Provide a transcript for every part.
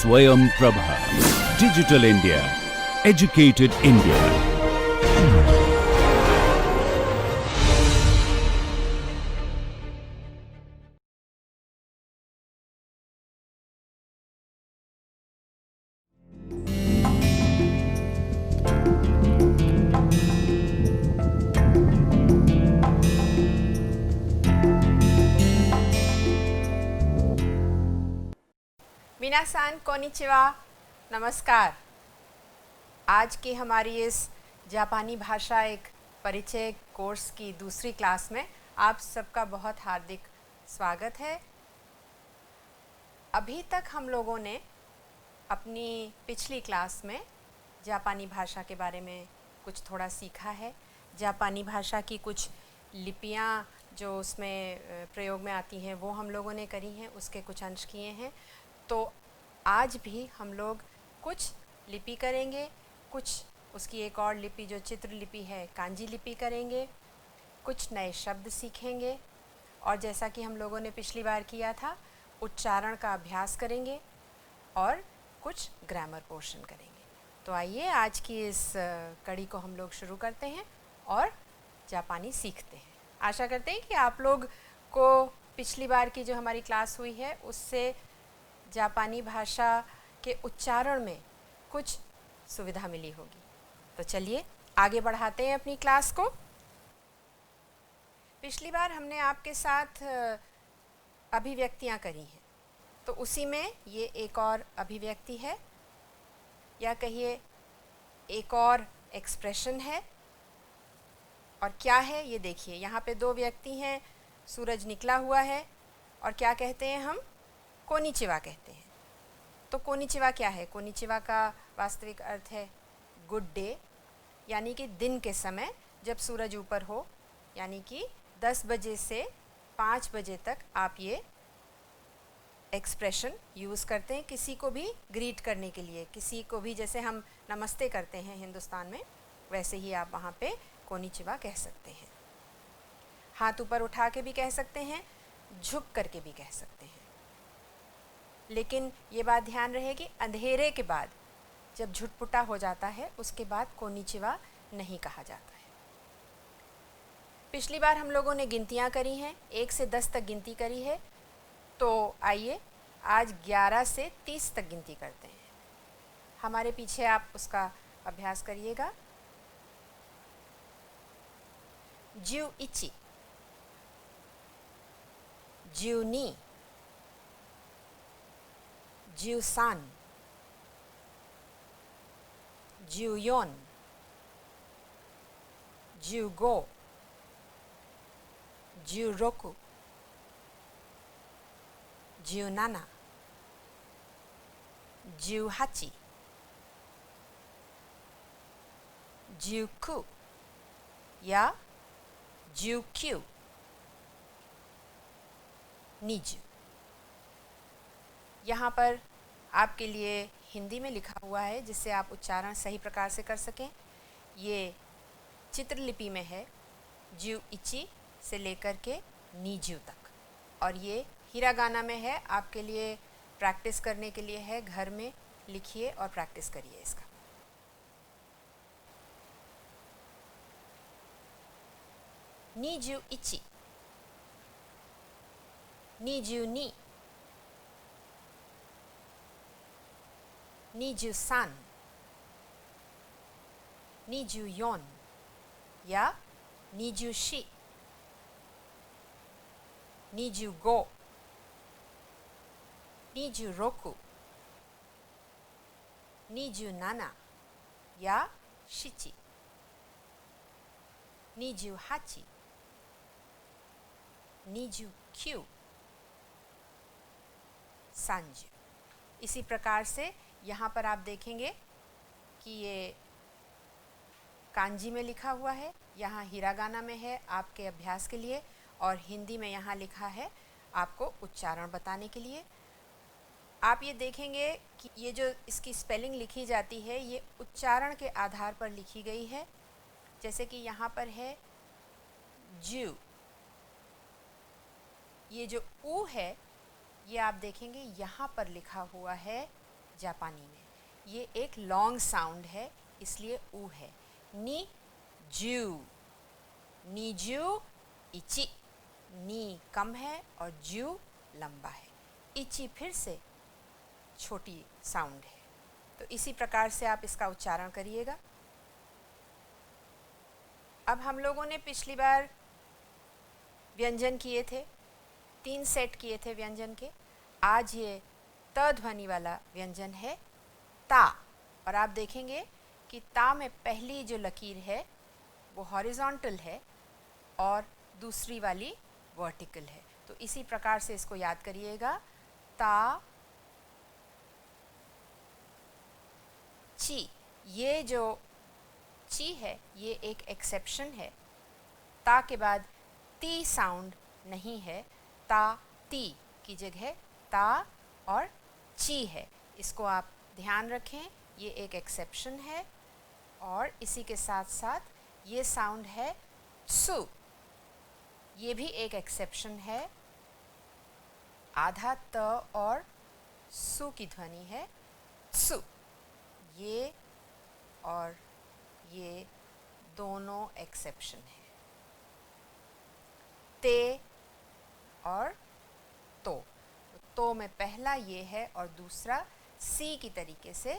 Swayam Prabha. Digital India. Educated India. मिनासान कोनिचिवा, नमस्कार। आज की हमारी इस जापानी भाषा एक परिचय कोर्स की दूसरी क्लास में आप सबका बहुत हार्दिक स्वागत है। अभी तक हम लोगों ने अपनी पिछली क्लास में जापानी भाषा के बारे में कुछ थोड़ा सीखा है। जापानी भाषा की कुछ लिपियां जो उसमें प्रयोग में आती हैं वो हम लोगों ने करी हैं, उसके कुछ अंश किए हैं। तो आज भी हम लोग कुछ लिपि करेंगे, कुछ उसकी एक और लिपि जो चित्र लिपि है कांजी लिपि करेंगे, कुछ नए शब्द सीखेंगे और जैसा कि हम लोगों ने पिछली बार किया था उच्चारण का अभ्यास करेंगे और कुछ ग्रामर पोर्शन करेंगे। तो आइए आज की इस कड़ी को हम लोग शुरू करते हैं और जापानी सीखते हैं। आशा करते हैं कि आप लोग को पिछली बार की जो हमारी क्लास हुई है उससे जापानी भाषा के उच्चारण में कुछ सुविधा मिली होगी। तो चलिए आगे बढ़ाते हैं अपनी क्लास को। पिछली बार हमने आपके साथ अभिव्यक्तियां करी हैं, तो उसी में ये एक और अभिव्यक्ति है या कहिए एक और एक्सप्रेशन है। और क्या है ये देखिए, यहाँ पे दो व्यक्ति हैं, सूरज निकला हुआ है और क्या कहते हैं हम, कोनिचिवा कहते हैं। तो कोनिचिवा क्या है? कोनिचिवा का वास्तविक अर्थ है गुड डे, यानी कि दिन के समय जब सूरज ऊपर हो, यानी कि 10 बजे से 5 बजे तक आप ये एक्सप्रेशन यूज़ करते हैं किसी को भी ग्रीट करने के लिए। किसी को भी जैसे हम नमस्ते करते हैं हिंदुस्तान में, वैसे ही आप वहाँ पे कोनिचिवा कह सकते हैं। हाथ ऊपर उठा के भी कह सकते हैं, झुक करके भी कह सकते हैं। लेकिन ये बात ध्यान रहे कि अंधेरे के बाद जब झुटपुटा हो जाता है उसके बाद कोनिचिवा नहीं कहा जाता है। पिछली बार हम लोगों ने गिनतियाँ करी हैं, 1 से 10 तक गिनती करी है। तो आइए आज 11 से 30 तक गिनती करते हैं। हमारे पीछे आप उसका अभ्यास करिएगा। जिउ इची, जिउ नी, जिउ सान, जिउ योन, जिउ गो, जिउ रोकु, जिउ नाना, जिउ हाची, जिउ कु या जिउ क्यू, नीजू। यहाँ पर आपके लिए हिंदी में लिखा हुआ है जिससे आप उच्चारण सही प्रकार से कर सकें। ये चित्रलिपि में है जिउ इची से लेकर के नीजू तक, और ये हिरागाना में है। आपके लिए प्रैक्टिस करने के लिए है, घर में लिखिए और प्रैक्टिस करिए इसका। नीजू इची, नीजू नी, नीजू सान, नीजू योन या नीजू शी, नीजू गो, नीजू रोकु, नीजू नाना या शिची, नीजू हाची, नीजू क्यू, सांजू। इसी प्रकार से यहाँ पर आप देखेंगे कि ये कांजी में लिखा हुआ है, यहाँ हिरागाना में है आपके अभ्यास के लिए, और हिंदी में यहाँ लिखा है आपको उच्चारण बताने के लिए। आप ये देखेंगे कि ये जो इसकी स्पेलिंग लिखी जाती है ये उच्चारण के आधार पर लिखी गई है। जैसे कि यहाँ पर है जू, ये जो ऊ है ये आप देखेंगे यहाँ पर लिखा हुआ है जापानी में। ये एक लॉन्ग साउंड है, इसलिए ऊ है। नी जू, नी जू इची, नी कम है और जू लंबा है। इची फिर से छोटी साउंड है। तो इसी प्रकार से आप इसका उच्चारण करिएगा। अब हम लोगों ने पिछली बार व्यंजन किए थे, 3 सेट किए थे व्यंजन के। आज ये त ध्वनि वाला व्यंजन है ता। और आप देखेंगे कि ता में पहली जो लकीर है वो हॉरिजॉन्टल है और दूसरी वाली वर्टिकल है। तो इसी प्रकार से इसको याद करिएगा। ता ची, ये जो ची है ये एक एक्सेप्शन है। ता के बाद ती साउंड नहीं है, ता ती की जगह ता और ची है। इसको आप ध्यान रखें, ये एक एक्सेप्शन है। और इसी के साथ साथ ये साउंड है सु, ये भी एक एक्सेप्शन है। आधा त और सु की ध्वनि है सु। ये और ये दोनों एक्सेप्शन है। ते और तो में पहला ये है और दूसरा सी की तरीके से,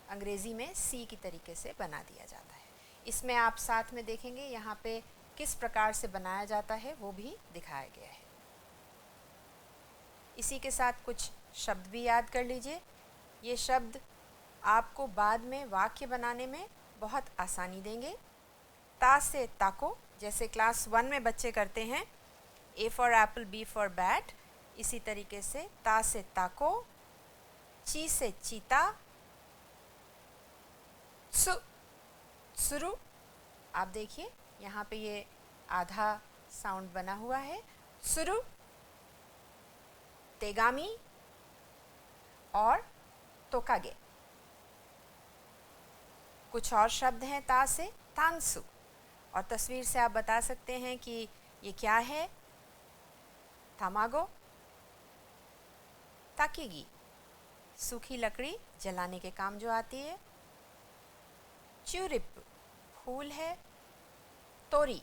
अंग्रेज़ी में सी की तरीके से बना दिया जाता है। इसमें आप साथ में देखेंगे यहाँ पे किस प्रकार से बनाया जाता है वो भी दिखाया गया है। इसी के साथ कुछ शब्द भी याद कर लीजिए। ये शब्द आपको बाद में वाक्य बनाने में बहुत आसानी देंगे। ता से ताको, जैसे क्लास 1 में बच्चे करते हैं, A for apple, B for bat, इसी तरीके से ता से ताको, ची से चीता, सु सुरु। आप देखिए यहाँ पे ये आधा साउंड बना हुआ है, सुरु, तेगामी और तोकागे। कुछ और शब्द हैं ता से, तांसु, और तस्वीर से आप बता सकते हैं कि ये क्या है। तामागो, ताकीगी, सूखी लकड़ी जलाने के काम जो आती है। च्यूरिप, फूल है। तोरी,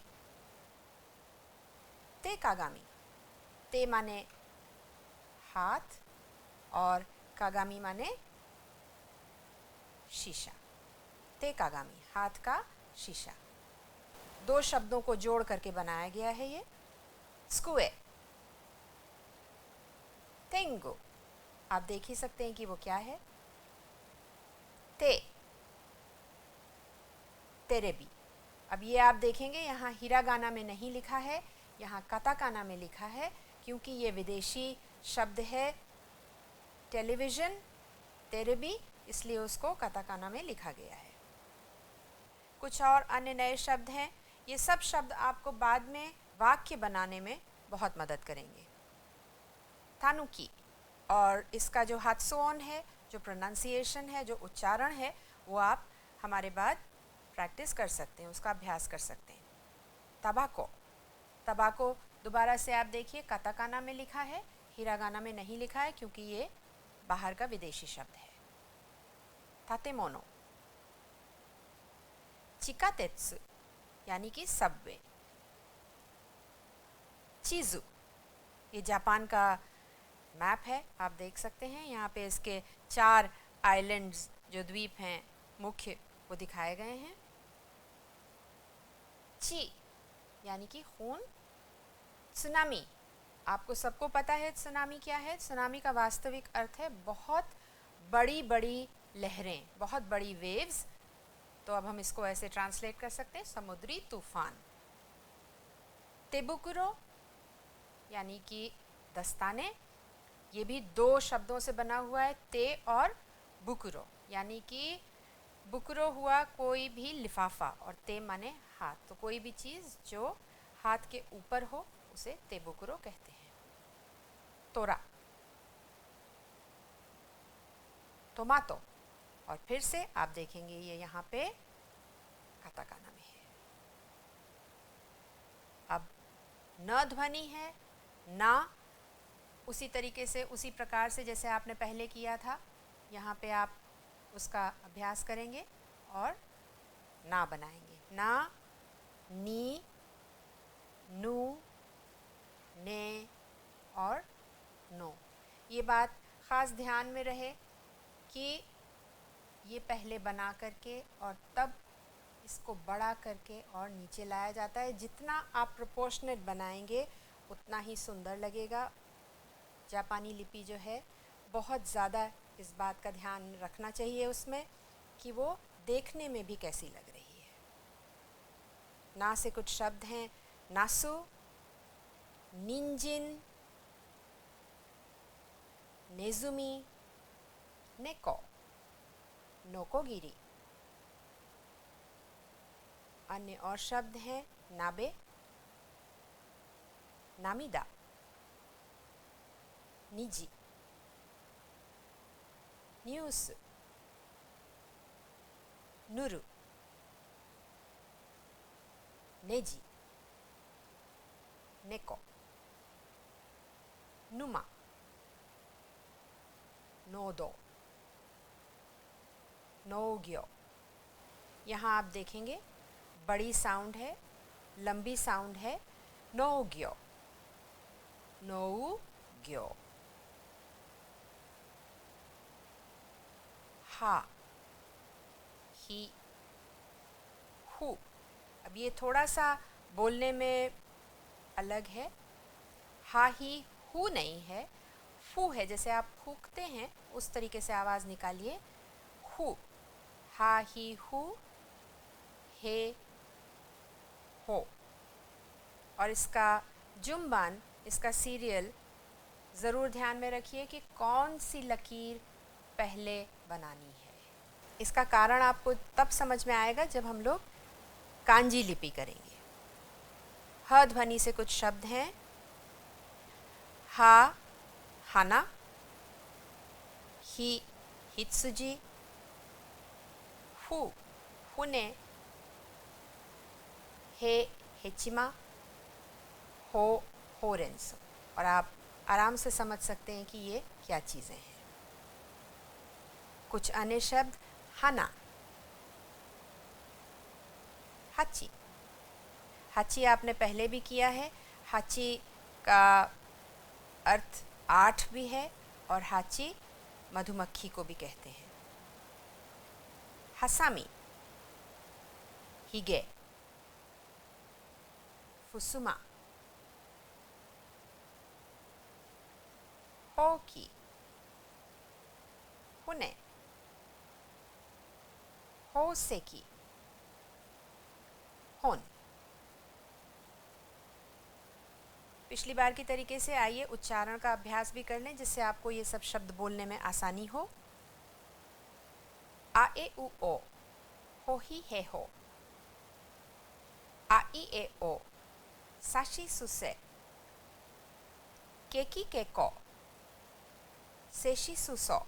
ते कागामी, ते माने हाथ और कागामी माने शीशा। ते कागामी, हाथ का शीशा। 2 शब्दों को जोड़ करके बनाया गया है ये। स्कुए, तेंगो, आप देख ही सकते हैं कि वो क्या है। ते, तेरेबी। अब ये आप देखेंगे यहाँ हिरागाना में नहीं लिखा है, यहाँ काताकाना में लिखा है, क्योंकि ये विदेशी शब्द है टेलीविज़न, तेरेबी, इसलिए उसको काताकाना में लिखा गया है। कुछ और अन्य नए शब्द हैं। ये सब शब्द आपको बाद में वाक्य बनाने में बहुत मदद करेंगे। तानुकी, और इसका जो हात्सोन है, जो प्रोनाउंसिएशन है, जो उच्चारण है, वो आप हमारे बाद प्रैक्टिस कर सकते हैं, उसका अभ्यास कर सकते हैं। तबाको, तबाको दोबारा से आप देखिए काताकाना में लिखा है, हिरागाना में नहीं लिखा है क्योंकि ये बाहर का विदेशी शब्द है। तातेमोनो, चिकातेत्सु यानी कि सबवे। चीज़ू, ये जापान का मैप है, आप देख सकते हैं। यहाँ पे इसके 4 आइलैंड्स जो द्वीप हैं मुख्य, वो दिखाए गए हैं। ची यानी कि खून। सुनामी, आपको सबको पता है सुनामी क्या है। सुनामी का वास्तविक अर्थ है बहुत बड़ी बड़ी लहरें, बहुत बड़ी वेव्स। तो अब हम इसको ऐसे ट्रांसलेट कर सकते हैं, समुद्री तूफान। तेबुकुरो यानी कि दस्ताने, ये भी 2 शब्दों से बना हुआ है, ते और बुकुरो, यानी कि बुकुरो हुआ कोई भी लिफाफा और ते माने हाथ। तो कोई भी चीज़ जो हाथ के ऊपर हो उसे तेबुकुरो कहते हैं। तोरा, टोमाटो, और फिर से आप देखेंगे ये यहाँ पे काताकाना में है। अब न ध्वनि है, ना, उसी तरीके से, उसी प्रकार से जैसे आपने पहले किया था। यहाँ पे आप उसका अभ्यास करेंगे और ना बनाएंगे। ना, नी, नू, ने और नो। ये बात ख़ास ध्यान में रहे कि ये पहले बना करके और तब इसको बड़ा करके और नीचे लाया जाता है। जितना आप प्रोपोर्शनेट बनाएंगे उतना ही सुंदर लगेगा। जापानी लिपि जो है बहुत ज़्यादा इस बात का ध्यान रखना चाहिए उसमें कि वो देखने में भी कैसी लग रही है। ना से कुछ शब्द हैं नासु, निंजिन, नेजुमी, नेको, नोकोगिरी। अन्य और शब्द हैं नाबे, नामिदा, निजी, न्यूज़, नुरु, नेजी, नेको, नुमा, नोदो, नोग्यो। यहाँ आप देखेंगे बड़ी साउंड है, लंबी साउंड है, नोग्यो, नोग्यो। हा, ही, हु। अब ये थोड़ा सा बोलने में अलग है। हा ही हु नहीं है, फू है। जैसे आप फूकते हैं उस तरीके से आवाज़ निकालिए, हु। हा ही हु, हे, हो। और इसका जुम्बान, इसका सीरियल ज़रूर ध्यान में रखिए कि कौन सी लकीर पहले बनानी है। इसका कारण आपको तब समझ में आएगा जब हम लोग कांजी लिपि करेंगे। ह ध्वनि से कुछ शब्द हैं हा, हाना, ही, हित्सुजी, हु, हुने, हे, हेचिमा, हो, होरेंसो। और आप आराम से समझ सकते हैं कि ये क्या चीज़ें हैं। कुछ अन्य शब्द हाना, हाची। हाची आपने पहले भी किया है। हाची का अर्थ 8 भी है और हाची मधुमक्खी को भी कहते हैं। हसामी, हिगे, फुसुमा, होकी, हुने, होसेकी, होन। पिछली बार की तरीके से आइए उच्चारण का अभ्यास भी कर लें जिससे आपको ये सब शब्द बोलने में आसानी हो। आ ए उ ओ, हो ही है हो। आ ई ए ओ, साशी सुसे, केकी केको, सेशी सुसो,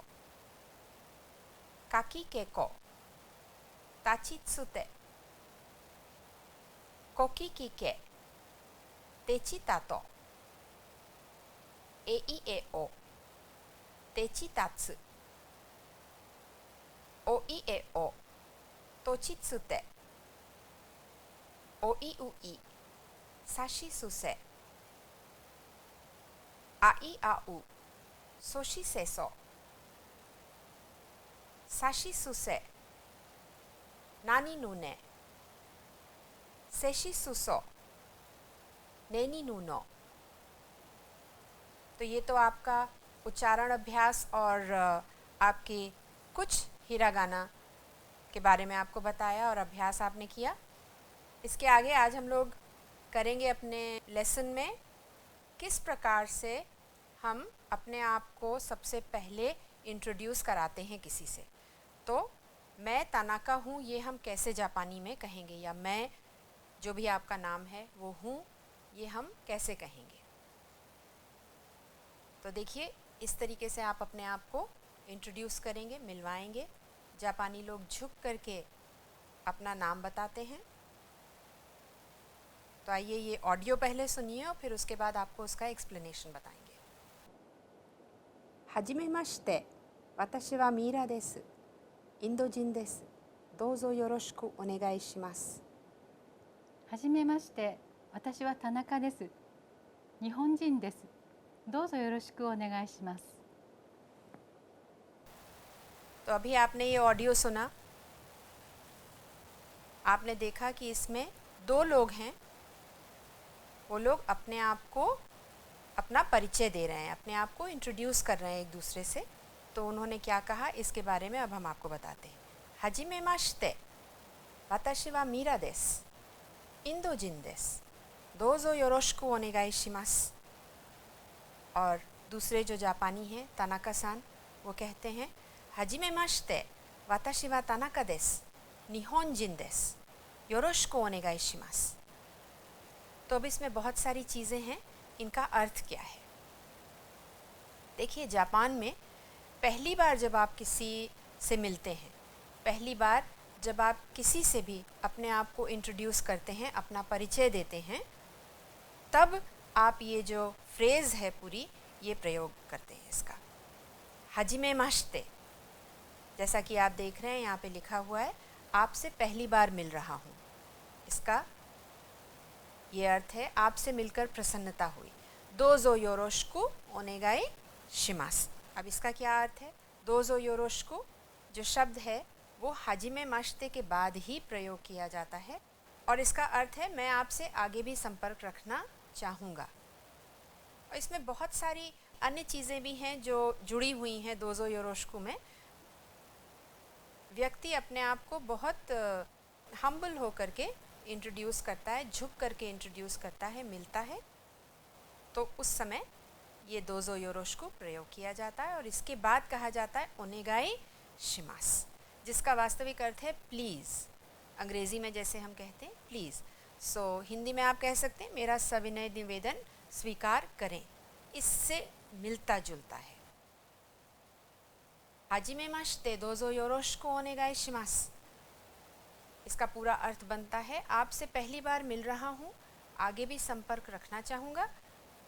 काकी केको, ताची त्सुते, कोकी कीके, तेची तातो, ए ई ए ओ, तेची तात्सु, ओ ई ए ओ, तोची त्सुते, ओ ई उ ई, साशी सुसे, आ ई आ उ, सोशी सेसो, साशी सुसे, नानी नूने, सेशी सुसो, नेनी नूनो। तो ये तो आपका उच्चारण अभ्यास और आपके कुछ हिरागाना के बारे में आपको बताया और अभ्यास आपने किया। इसके आगे आज हम लोग करेंगे अपने लेसन में किस प्रकार से हम अपने आप को सबसे पहले इंट्रोड्यूस कराते हैं किसी से। तो मैं तानाका हूँ ये हम कैसे जापानी में कहेंगे, या मैं जो भी आपका नाम है वो हूँ ये हम कैसे कहेंगे। तो देखिए इस तरीके से आप अपने आप को इंट्रोड्यूस करेंगे, मिलवाएंगे। जापानी लोग झुक करके अपना नाम बताते हैं। तो आइए ये ऑडियो पहले सुनिए और फिर उसके बाद आपको उसका एक्सप्लेनेशन बताएंगे। हाजिमे माशिते, 私はミイラです。インド人です。どうぞよろしくお願いします。はじめまして、私は田中です。日本人です。どうぞよろしくお願いします。तो अभी आपने ये ऑडियो सुना, आपने देखा कि इसमें दो लोग हैं, वो लोग अपने आप को अपना परिचय दे रहे हैं, अपने आप को इंट्रोड्यूस कर रहे हैं एक दूसरे से। तो उन्होंने क्या कहा इसके बारे में अब हम आपको बताते हैं। हाजिमे माश्ते, वाताशी वा मीरा देस, इंदो जिन देस, दोजो योरोशिकु ओनेगाई शिमास। और दूसरे जो जापानी हैं तानाका सान, वो कहते हैं हाजिमे माश्ते, वाताशी वा तानाका देस, निहोन जिन देस, योरोशिकु ओनेगाई शिमास। तो अब इसमें बहुत सारी चीज़ें हैं, इनका अर्थ क्या है। देखिए, जापान में पहली बार जब आप किसी से मिलते हैं, पहली बार जब आप किसी से भी अपने आप को इंट्रोड्यूस करते हैं, अपना परिचय देते हैं, तब आप ये जो फ्रेज़ है पूरी, ये प्रयोग करते हैं इसका। हाजिमे माश्ते, जैसा कि आप देख रहे हैं यहाँ पे लिखा हुआ है, आपसे पहली बार मिल रहा हूँ। इसका ये अर्थ है आपसे मिलकर प्रसन्नता हुई। दोजो योरोशिकु ओनेगाई शिमास। अब इसका क्या अर्थ है। दोजो योरोशिकु जो शब्द है वो हाजिमे माश्ते के बाद ही प्रयोग किया जाता है, और इसका अर्थ है मैं आपसे आगे भी संपर्क रखना चाहूँगा। और इसमें बहुत सारी अन्य चीज़ें भी हैं जो जुड़ी हुई हैं दोजो योरोशिकु में। व्यक्ति अपने आप को बहुत हम्बल होकर के इंट्रोड्यूस करता है, झुक करके इंट्रोड्यूस करता है, मिलता है, तो उस समय ये दोजो योरोशिकु प्रयोग किया जाता है। और इसके बाद कहा जाता है ओनेगाई शिमास, जिसका वास्तविक अर्थ है प्लीज़। अंग्रेज़ी में जैसे हम कहते हैं प्लीज़, सो हिंदी में आप कह सकते हैं मेरा सविनय निवेदन स्वीकार करें। इससे मिलता जुलता है। हाजिमे माश्ते दोजो योरोशिकु ओनेगाई शिमास। इसका पूरा अर्थ बनता है आपसे पहली बार मिल रहा हूँ, आगे भी संपर्क रखना चाहूँगा,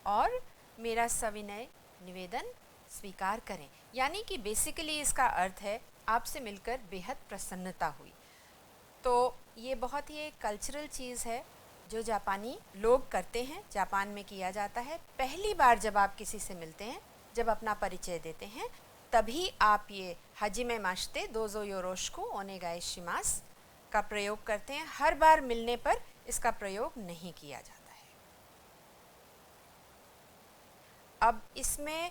और मेरा सविनय निवेदन स्वीकार करें। यानी कि बेसिकली इसका अर्थ है आपसे मिलकर बेहद प्रसन्नता हुई। तो ये बहुत ही एक कल्चरल चीज़ है जो जापानी लोग करते हैं, जापान में किया जाता है। पहली बार जब आप किसी से मिलते हैं, जब अपना परिचय देते हैं, तभी आप ये हाजिमे माश्ते दोजो योरोशिकु ओनेगाई शिमास का प्रयोग करते हैं। हर बार मिलने पर इसका प्रयोग नहीं किया जाता है। अब इसमें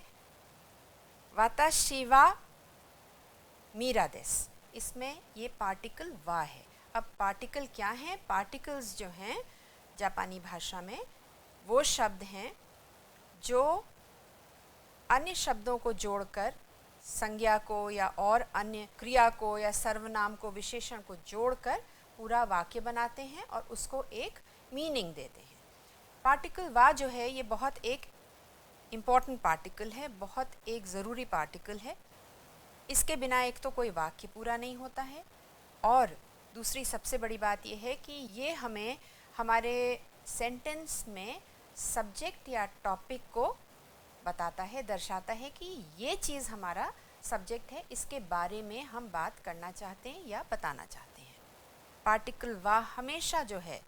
वाताशी वा मीरा देस, इसमें ये पार्टिकल वा है। अब पार्टिकल क्या हैं। पार्टिकल्स जो हैं जापानी भाषा में वो शब्द हैं जो अन्य शब्दों को जोड़कर संज्ञा को या और अन्य क्रिया को या सर्वनाम को, विशेषण को जोड़कर पूरा वाक्य बनाते हैं और उसको एक मीनिंग देते हैं। पार्टिकल वा जो है ये बहुत एक इम्पॉर्टेंट पार्टिकल है, बहुत एक ज़रूरी पार्टिकल है। इसके बिना एक तो कोई वाक्य पूरा नहीं होता है, और दूसरी सबसे बड़ी बात यह है कि ये हमें हमारे सेंटेंस में सब्जेक्ट या टॉपिक को बताता है, दर्शाता है कि ये चीज़ हमारा सब्जेक्ट है, इसके बारे में हम बात करना चाहते हैं या बताना चाहते हैं। पार्टिकल वा हमेशा जो है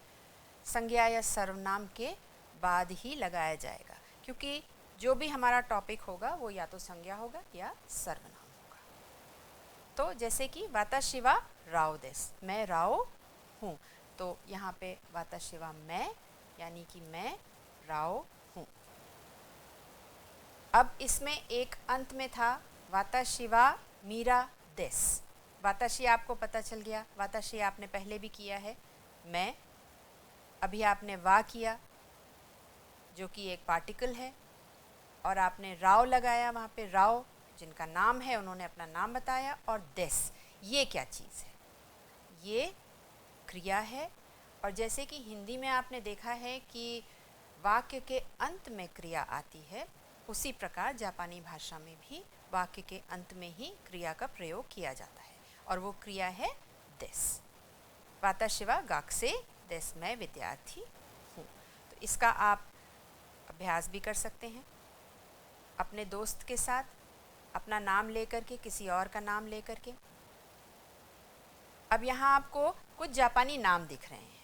संज्ञा या सर्वनाम के बाद ही लगाया जाएगा, क्योंकि जो भी हमारा टॉपिक होगा वो या तो संज्ञा होगा या सर्वनाम होगा। तो जैसे कि वाताशी वा राओ देस, मैं राओ हूँ, तो यहाँ पे वाताशी वा मैं, यानी कि मैं राओ हूँ। अब इसमें एक अंत में था वाताशी वा मीरा देस। वाताशी आपको पता चल गया, वाताशी आपने पहले भी किया है, मैं। अभी आपने वा किया जो कि एक पार्टिकल है, और आपने राव लगाया वहाँ पे, राव जिनका नाम है उन्होंने अपना नाम बताया, और देस ये क्या चीज़ है, ये क्रिया है। और जैसे कि हिंदी में आपने देखा है कि वाक्य के अंत में क्रिया आती है, उसी प्रकार जापानी भाषा में भी वाक्य के अंत में ही क्रिया का प्रयोग किया जाता है, और वो क्रिया है देस। वाताशी वा गाकुसे देस, मैं विद्यार्थी हूँ। तो इसका आप अभ्यास भी कर सकते हैं अपने दोस्त के साथ, अपना नाम लेकर के, किसी और का नाम लेकर के। अब यहाँ आपको कुछ जापानी नाम दिख रहे हैं।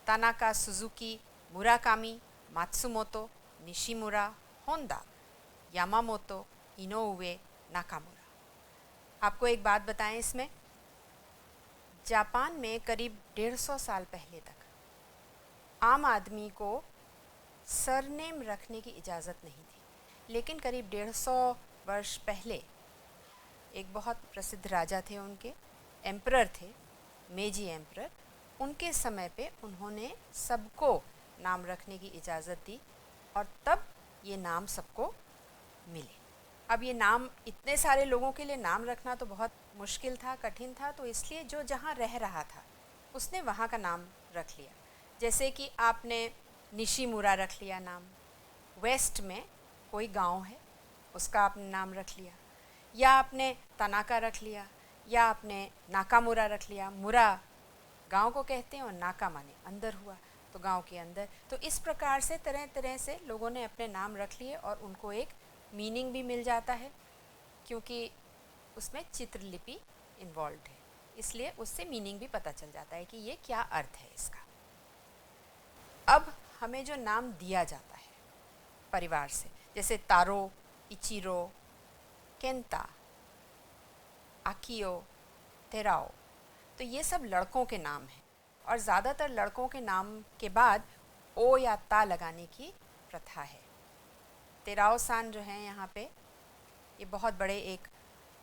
Tanaka, Suzuki, Murakami, Matsumoto, Nishimura, Honda, Yamamoto, Inoue, Nakamura. आपको एक बात बताएं, इसमें जापान में करीब 150 साल पहले तक आम आदमी को सरनेम रखने की इजाज़त नहीं थी, लेकिन करीब 150 वर्ष पहले एक बहुत प्रसिद्ध राजा थे, उनके एम्परर थे, मेजी एम्परर। उनके समय पे उन्होंने सबको नाम रखने की इजाज़त दी और तब ये नाम सबको मिले। अब ये नाम, इतने सारे लोगों के लिए नाम रखना तो बहुत मुश्किल था, कठिन था, तो इसलिए जो जहाँ रह रहा था उसने वहाँ का नाम रख लिया। जैसे कि आपने निशिमुरा रख लिया नाम, वेस्ट में कोई गांव है उसका आपने नाम रख लिया, या आपने तनाका रख लिया, या आपने नाकामुरा रख लिया। मुरा गांव को कहते हैं और नाका माने अंदर हुआ, तो गांव के अंदर। तो इस प्रकार से तरह तरह से लोगों ने अपने नाम रख लिए और उनको एक मीनिंग भी मिल जाता है, क्योंकि उसमें चित्रलिपि इन्वॉल्व है, इसलिए उससे मीनिंग भी पता चल जाता है कि ये क्या अर्थ है इसका। अब हमें जो नाम दिया जाता है परिवार से, जैसे तारो, इचिरो, केंता, आकियो, तेराओ, तो ये सब लड़कों के नाम हैं और ज़्यादातर लड़कों के नाम के बाद ओ या ता लगाने की प्रथा है। तेराओ सान जो हैं यहाँ पे, ये बहुत बड़े एक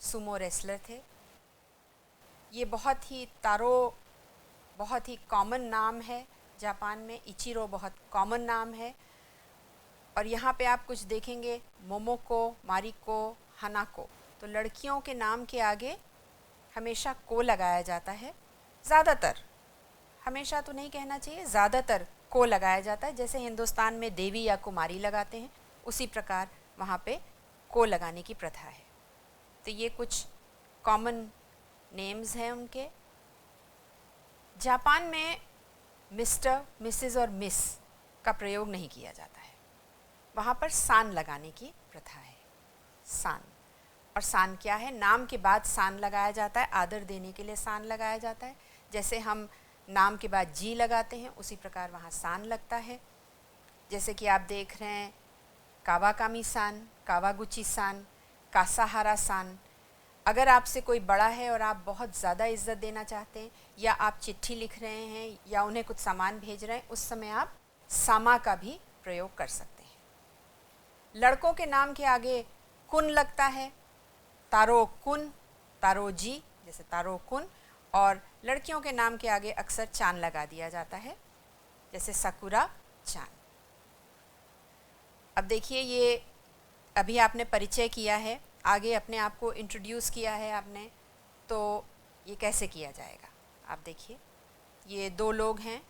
सुमो रेसलर थे। ये बहुत ही, तारो बहुत ही कॉमन नाम है जापान में, इचिरो बहुत कॉमन नाम है। और यहाँ पे आप कुछ देखेंगे, मोमोको, मारिको, हनाको, तो लड़कियों के नाम के आगे हमेशा को लगाया जाता है। ज़्यादातर, हमेशा तो नहीं कहना चाहिए, ज़्यादातर को लगाया जाता है। जैसे हिंदुस्तान में देवी या कुमारी लगाते हैं, उसी प्रकार वहाँ पे को लगाने की प्रथा है। तो ये कुछ कॉमन नेम्स हैं उनके। जापान में मिस्टर, मिसेस और मिस का प्रयोग नहीं किया जाता है, वहाँ पर सान लगाने की प्रथा है। सान, और सान क्या है? नाम के बाद सान लगाया जाता है, आदर देने के लिए सान लगाया जाता है। जैसे हम नाम के बाद जी लगाते हैं, उसी प्रकार वहाँ सान लगता है। जैसे कि आप देख रहे हैं कावाकामी सान, कावागुची सान, कासाहारा सान। अगर आपसे कोई बड़ा है और आप बहुत ज़्यादा इज्जत देना चाहते हैं, या आप चिट्ठी लिख रहे हैं या उन्हें कुछ सामान भेज रहे हैं, उस समय आप सामा का भी प्रयोग कर सकते हैं। लड़कों के नाम के आगे कुन लगता है, तारो कुन, तारो जी, जैसे तारो कुन। और लड़कियों के नाम के आगे अक्सर चान लगा दिया जाता है, जैसे सकुरा चान। अब देखिए, ये अभी आपने परिचय किया है, आगे अपने आप को इंट्रोड्यूस किया है आपने, तो ये कैसे किया जाएगा? आप देखिए, ये दो लोग हैं,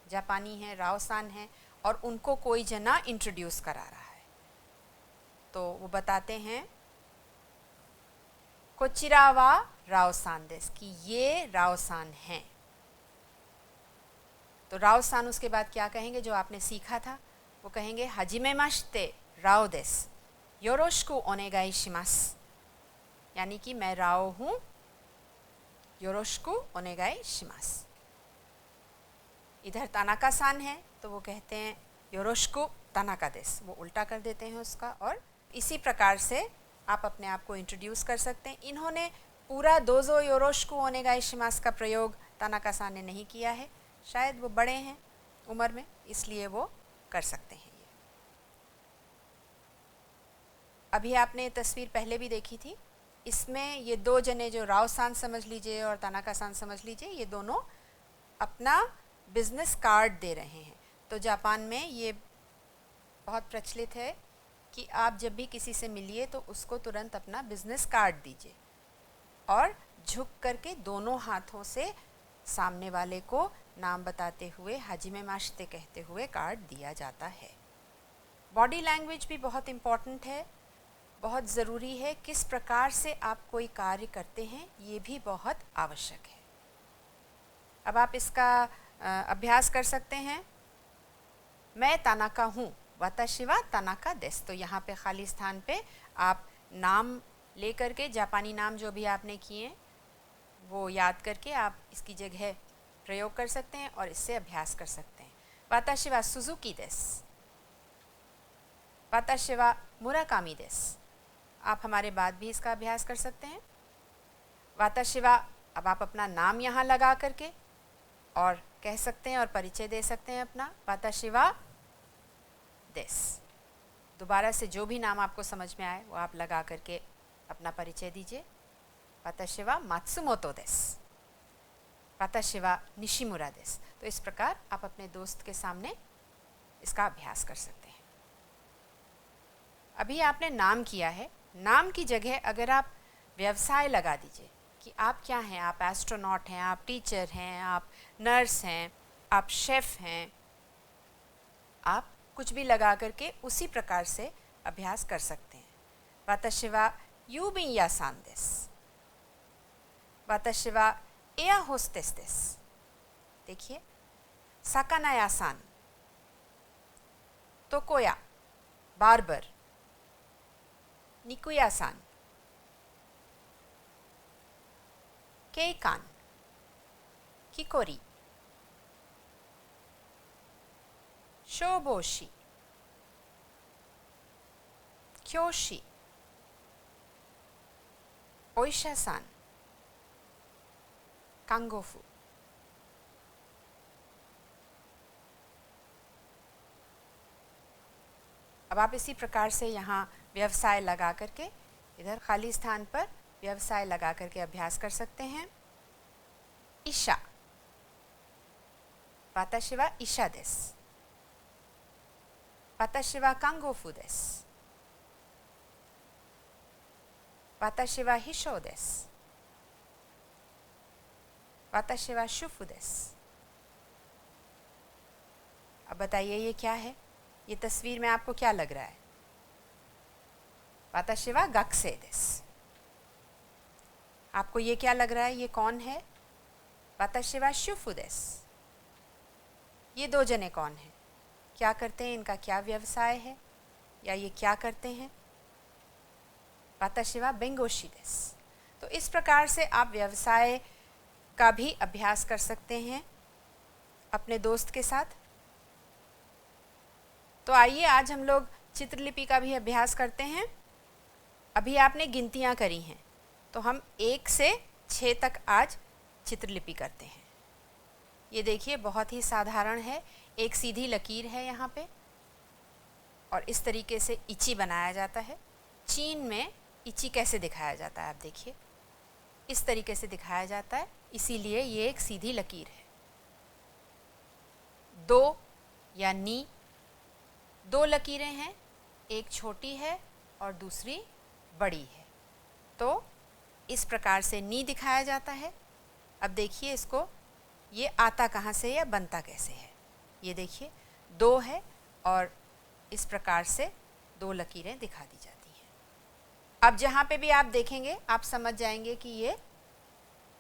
जापानी हैं, राव-सान हैं, और उनको कोई जना इंट्रोड्यूस करा रहा है। तो वो बताते हैं कोचिरा वा राव-सान देस, कि ये राव-सान हैं। तो राव-सान उसके बाद क्या कहेंगे जो आपने सीखा था? वो कहेंगे हाजिमेमाशिते राव देस, योरोशिकु ओनेगाई शिमासु, यानी कि मैं राव हूँ, योरोशिकु ओनेगाई शिमासु। इधर तानाका सान है तो वो कहते हैं योरोशिकु तानाका देस, वो उल्टा कर देते हैं उसका। और इसी प्रकार से आप अपने आप को इंट्रोड्यूस कर सकते हैं। इन्होंने पूरा दोजो योरोशिकु ओनेगाई शिमासु का प्रयोग तानाका सान ने नहीं किया है, शायद वो बड़े हैं उम्र में, इसलिए वो कर सकते हैं। ये अभी आपने तस्वीर पहले भी देखी थी, इसमें ये दो जने जो राव-सान समझ लीजिए और तानाका सान समझ लीजिए, ये दोनों अपना बिजनेस कार्ड दे रहे हैं। तो जापान में ये बहुत प्रचलित है कि आप जब भी किसी से मिलिए तो उसको तुरंत अपना बिजनेस कार्ड दीजिए और झुक करके दोनों हाथों से सामने वाले को नाम बताते हुए हाजिमेमाशिते कहते हुए कार्ड दिया जाता है। बॉडी लैंग्वेज भी बहुत इम्पॉर्टेंट है, बहुत ज़रूरी है। किस प्रकार से आप कोई कार्य करते हैं ये भी बहुत आवश्यक है। अब आप इसका अभ्यास कर सकते हैं। मैं तानाका हूँ, वाताशी वा तानाका देस। तो यहाँ पे खाली स्थान पे आप नाम ले करके, जापानी नाम जो भी आपने किए वो याद करके आप इसकी जगह प्रयोग कर सकते हैं और इससे अभ्यास कर सकते हैं। वाताशी वा सुजुकी देसु, वाताशी वा मुराकामी देसु। आप हमारे बाद भी इसका अभ्यास कर सकते हैं। वाताशी वा, अब आप अपना नाम यहाँ लगा करके और कह सकते हैं और परिचय दे सकते हैं अपना। वाताशी वा देसु। दोबारा से जो भी नाम आपको समझ में आए वो आप लगा करके अपना परिचय दीजिए। वाताशी वा मात्सुमोतो देसु, वाताशी वा निशिमुरा देसु। तो इस प्रकार आप अपने दोस्त के सामने इसका अभ्यास कर सकते हैं। अभी आपने नाम किया है, नाम की जगह अगर आप व्यवसाय लगा दीजिए कि आप क्या हैं, आप एस्ट्रोनॉट हैं, आप टीचर हैं, आप नर्स हैं, आप शेफ़ हैं, आप कुछ भी लगा करके उसी प्रकार से अभ्यास कर सकते हैं। वाताशी वा यूबिन यासान देसु, वाताशी वा एयर होस्टेस देसु। देखिए, साकाना यासान, तोकोया बार्बर, निकु यासान, केइकान, किकोरी, शोबोशी, क्योशी, ओइशा-सान, कांगोफू। अब आप इसी प्रकार से यहाँ व्यवसाय लगा करके, इधर खाली स्थान पर व्यवसाय लगा करके अभ्यास कर सकते हैं। ईशा, वाताशी वा ईशा देसु, वाताशी वा कांगोफू देसु, वाताशी वा हिशो देसु, वाताशी वा शुफु देसु। अब बताइए ये क्या है? ये तस्वीर में आपको क्या लग रहा है? वाताशी वा गाकुसेई देसु। आपको ये क्या लग रहा है? ये कौन है? वाताशी वा शुफु देसु। ये दो जने कौन हैं? क्या करते हैं? इनका क्या व्यवसाय है या ये क्या करते हैं? वाताशी वा बेंगोशी देसु। तो इस प्रकार से आप व्यवसाय का भी अभ्यास कर सकते हैं अपने दोस्त के साथ। तो आइए आज हम लोग चित्रलिपि का भी अभ्यास करते हैं। अभी आपने गिनतियाँ करी हैं, तो हम 1 से 6 तक आज चित्रलिपि करते हैं। ये देखिए, बहुत ही साधारण है। एक सीधी लकीर है यहाँ पे और इस तरीके से इची बनाया जाता है। चीन में इची कैसे दिखाया जाता है आप देखिए, इस तरीके से दिखाया जाता है, इसीलिए ये एक सीधी लकीर है। 2 या नी, 2 लकीरें हैं, एक छोटी है और दूसरी बड़ी है, तो इस प्रकार से नी दिखाया जाता है। अब देखिए इसको, ये आता कहाँ से या बनता कैसे है? ये देखिए 2 है और इस प्रकार से 2 लकीरें दिखा दी जाती हैं। अब जहाँ पे भी आप देखेंगे आप समझ जाएंगे कि ये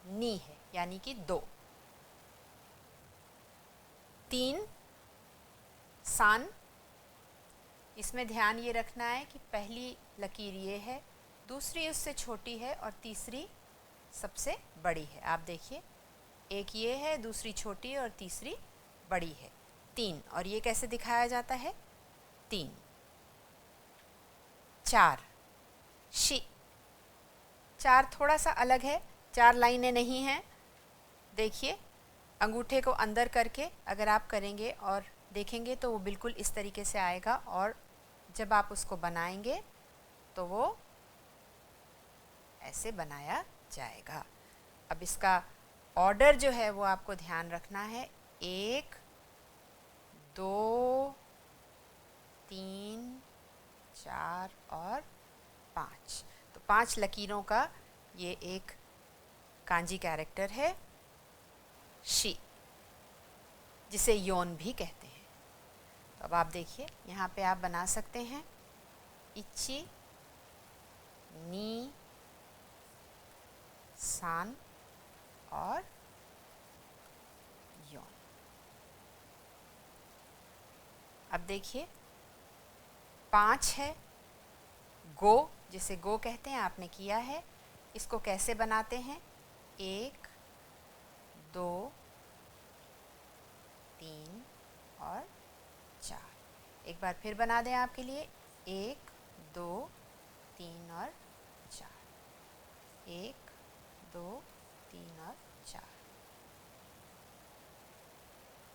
नी है, यानी कि 2। 3 सान, इसमें ध्यान ये रखना है कि पहली लकीर ये है, दूसरी उससे छोटी है और तीसरी सबसे बड़ी है। आप देखिए, एक ये है, दूसरी छोटी और तीसरी बड़ी है। 3, और ये कैसे दिखाया जाता है? 3। 4 शी, 4 थोड़ा सा अलग है, 4 लाइनें नहीं हैं। देखिए, अंगूठे को अंदर करके अगर आप करेंगे और देखेंगे तो वो बिल्कुल इस तरीके से आएगा, और जब आप उसको बनाएंगे तो वो ऐसे बनाया जाएगा। अब इसका ऑर्डर जो है वो आपको ध्यान रखना है। 1 2 3 4 और 5। तो 5 लकीरों का ये एक कांजी कैरेक्टर है, शी, जिसे योन भी कहते हैं। तो अब आप देखिए, यहाँ पे आप बना सकते हैं इची, नी, सान और योन। अब देखिए 5 है, गो जिसे गो कहते हैं आपने किया है। इसको कैसे बनाते हैं? 1 2 3 और 4। एक बार फिर बना दें आपके लिए। 1 2 3 और 4। 1 2 3 और 4।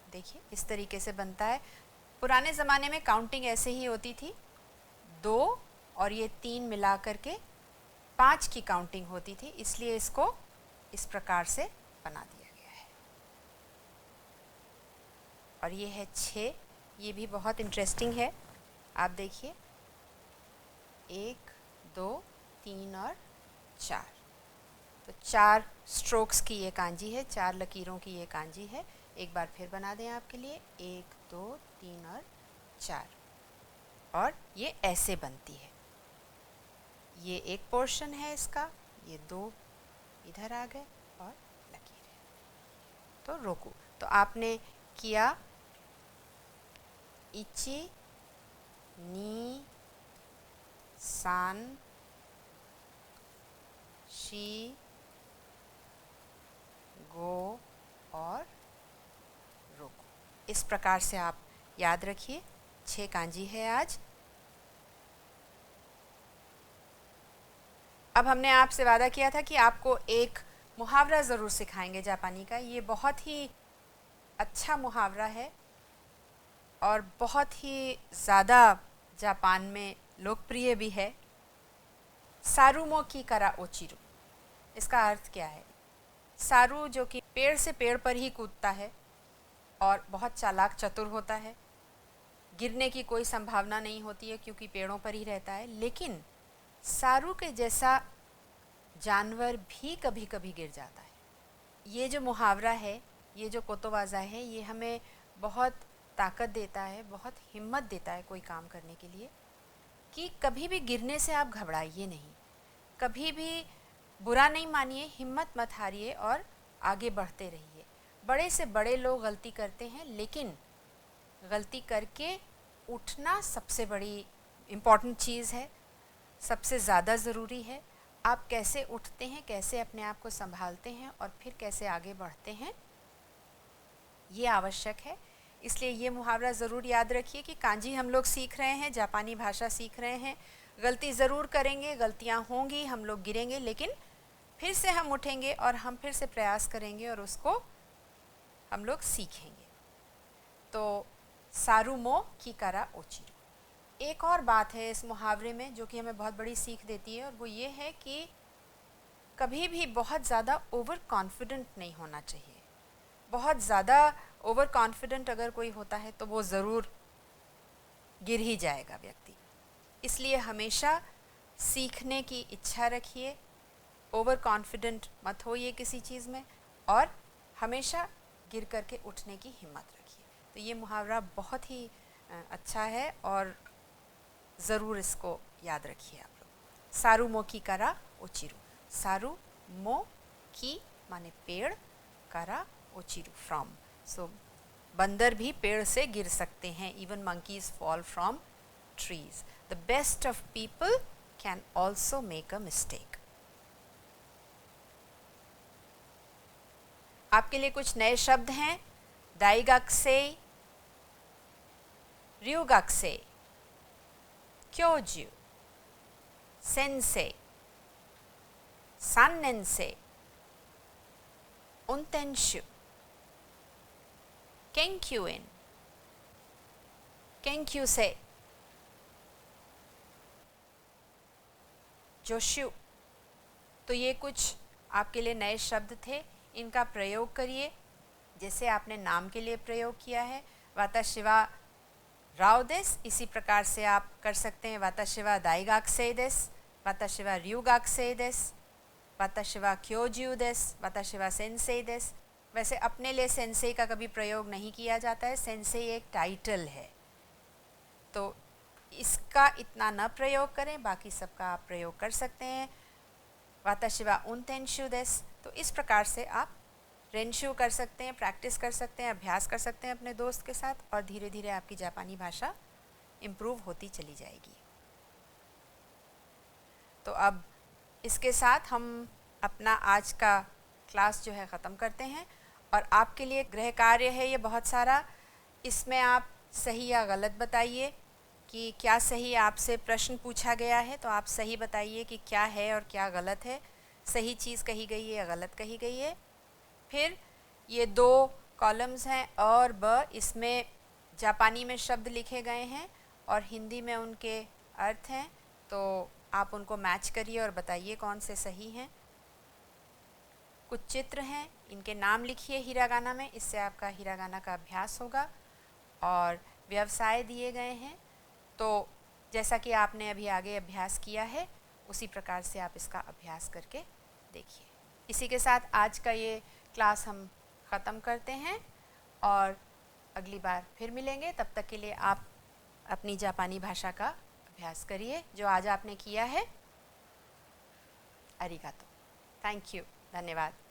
देखिए इस तरीके से बनता है। पुराने ज़माने में काउंटिंग ऐसे ही होती थी, 2 और ये 3 मिला करके 5 की काउंटिंग होती थी, इसलिए इसको इस प्रकार से बना दिया गया है। और ये है 6, ये भी बहुत इंटरेस्टिंग है। आप देखिए 1 2 3 और 4, तो 4 स्ट्रोक्स की ये कांजी है, 4 लकीरों की ये कांजी है। एक बार फिर बना दें आपके लिए। 1 2 3 और 4, और ये ऐसे बनती है। ये एक पोर्शन है इसका, ये 2 इधर आ गए और लकीर है, तो रोकू। तो आपने किया इची नी सान शी गो और रोकू। इस प्रकार से आप याद रखिए। 6 कांजी है आज। अब हमने आपसे वादा किया था कि आपको एक मुहावरा ज़रूर सिखाएंगे जापानी का। ये बहुत ही अच्छा मुहावरा है और बहुत ही ज़्यादा जापान में लोकप्रिय भी है। सारुमो की करा ओचिरु। इसका अर्थ क्या है? सारू जो कि पेड़ से पेड़ पर ही कूदता है और बहुत चालाक चतुर होता है, गिरने की कोई संभावना नहीं होती है क्योंकि पेड़ों पर ही रहता है, लेकिन सारू के जैसा जानवर भी कभी कभी गिर जाता है। ये जो मुहावरा है, ये जो कोतोवाज़ा है, ये हमें बहुत ताकत देता है, बहुत हिम्मत देता है कोई काम करने के लिए, कि कभी भी गिरने से आप घबराइए नहीं, कभी भी बुरा नहीं मानिए, हिम्मत मत हारिए और आगे बढ़ते रहिए। बड़े से बड़े लोग गलती करते हैं, लेकिन गलती करके उठना सबसे बड़ी इम्पॉर्टेंट चीज़ है, सबसे ज़्यादा ज़रूरी है। आप कैसे उठते हैं, कैसे अपने आप को संभालते हैं और फिर कैसे आगे बढ़ते हैं, ये आवश्यक है। इसलिए ये मुहावरा ज़रूर याद रखिए कि कांजी हम लोग सीख रहे हैं, जापानी भाषा सीख रहे हैं, गलती ज़रूर करेंगे, गलतियाँ होंगी, हम लोग गिरेंगे, लेकिन फिर से हम उठेंगे और हम फिर से प्रयास करेंगे और उसको हम लोग सीखेंगे। तो सारुमो की करा ओचिरु। एक और बात है इस मुहावरे में जो कि हमें बहुत बड़ी सीख देती है, और वो ये है कि कभी भी बहुत ज़्यादा ओवर कॉन्फिडेंट नहीं होना चाहिए। बहुत ज़्यादा ओवर कॉन्फिडेंट अगर कोई होता है तो वो ज़रूर गिर ही जाएगा व्यक्ति। इसलिए हमेशा सीखने की इच्छा रखिए, ओवर कॉन्फिडेंट मत होइए किसी चीज़ में, और हमेशा गिर करके उठने की हिम्मत रखिए। तो ये मुहावरा बहुत ही अच्छा है और ज़रूर इसको याद रखिए आप लोग। सारू मो की करा ओचिरु। सारू मो की माने पेड़, करा ओचिरु फ्रॉम। सो बंदर भी पेड़ से गिर सकते हैं, even monkeys fall from trees. The best of people can also make a mistake. आपके लिए कुछ नए शब्द हैं। दाइगाक्से, ryugakusei, क्योजु, सेंसे, सान्नेंसे, उन्तेंशु, केंक्यूइन, केंक्यूसे, जोशु। तो ये कुछ आपके लिए नए शब्द थे, इनका प्रयोग करिए जैसे आपने नाम के लिए प्रयोग किया है, वाताशिवा राव देस। इसी प्रकार से आप कर सकते हैं वाताशिवा दाइगाक्से देस, वाताशिवा ryugakusei देस, वाताशिवा क्योज्यू देस, वाताशिवा सेंसेई देस। वैसे अपने लिए सेंसेई का कभी प्रयोग नहीं किया जाता है, सेंसेई एक टाइटल है, तो इसका इतना न प्रयोग करें, बाकी सबका आप प्रयोग कर सकते हैं। वाताशिवा उन्तेंशु देस। तो इस प्रकार से आप रेंशु कर सकते हैं, प्रैक्टिस कर सकते हैं, अभ्यास कर सकते हैं अपने दोस्त के साथ, और धीरे धीरे आपकी जापानी भाषा इम्प्रूव होती चली जाएगी। तो अब इसके साथ हम अपना आज का क्लास जो है ख़त्म करते हैं। और आपके लिए गृह कार्य है ये बहुत सारा, इसमें आप सही या गलत बताइए कि क्या सही आपसे प्रश्न पूछा गया है तो आप सही बताइए कि क्या है और क्या गलत है, सही चीज़ कही गई है या गलत कही गई है। फिर ये 2 कॉलम्स हैं और ब, इसमें जापानी में शब्द लिखे गए हैं और हिंदी में उनके अर्थ हैं, तो आप उनको मैच करिए और बताइए कौन से सही हैं। कुछ चित्र हैं, इनके नाम लिखिए हिरागाना में, इससे आपका हिरागाना का अभ्यास होगा। और व्यवसाय दिए गए हैं, तो जैसा कि आपने अभी आगे अभ्यास किया है उसी प्रकार से आप इसका अभ्यास करके देखिए। इसी के साथ आज का ये क्लास हम ख़त्म करते हैं और अगली बार फिर मिलेंगे। तब तक के लिए आप अपनी जापानी भाषा का अभ्यास करिए जो आज आपने किया है। अरिगातो, थैंक यू, धन्यवाद।